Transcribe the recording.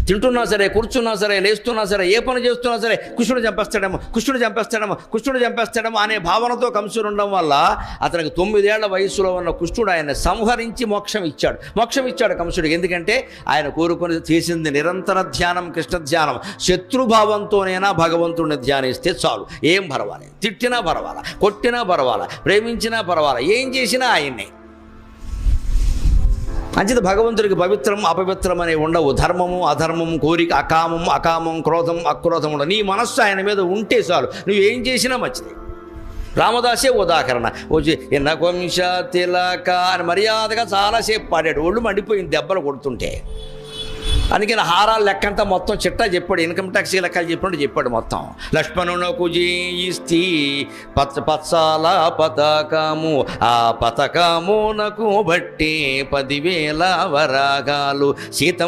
తింటున్నా సరే, కూర్చున్నా సరే, లేస్తున్నా సరే, ఏ పని చేస్తున్నా సరే కృష్ణుడు చంపేస్తాడేమో అనే భావనతో కంసుడు ఉండడం వల్ల అతనికి 9 ఏళ్ల వయసులో ఉన్న కృష్ణుడు ఆయన సంహరించి మోక్షం ఇచ్చాడు కంసుడికి. ఎందుకంటే ఆయన కోరుకొని చేసింది నిరంతర ధ్యానం, కృష్ణ ధ్యానం. శత్రుభావంతోనైనా భగవంతుడిని ధ్యానిస్తే చాలు, ఏం పర్వాలేదు. తిట్టినా పర్వాలా, కొట్టినా పర్వాలా, ప్రేమించినా పర్వాలా, ఏం చేసినా ఆయన్నే. అంచేత భగవంతుడికి పవిత్రం అపవిత్రం అనేవి ఉండవు. ధర్మము అధర్మము, కోరిక అకామం, క్రోధం అక్రోధం ఉండవు. నీ మనస్సు ఆయన మీద ఉంటే చాలు, నువ్వు ఏం చేసినా మంచిది. రామదాసే ఉదాహరణ. వచ్చి ఎన్నకొంశ తిలక అని మర్యాదగా చాలాసేపు పాడాడు. ఒళ్ళు మండిపోయింది దెబ్బలు కొడుతుంటే. అందుకని హారాల లెక్కంతా మొత్తం చిట్టా చెప్పాడు, ఇన్కమ్ ట్యాక్స్ లెక్కలు చెప్పాడు మొత్తం. లక్ష్మణునకు జీయిస్తి పత్సాల పతకము, ఆ పతకమునకు బట్టి 10,000 వరాగాలు. సీతం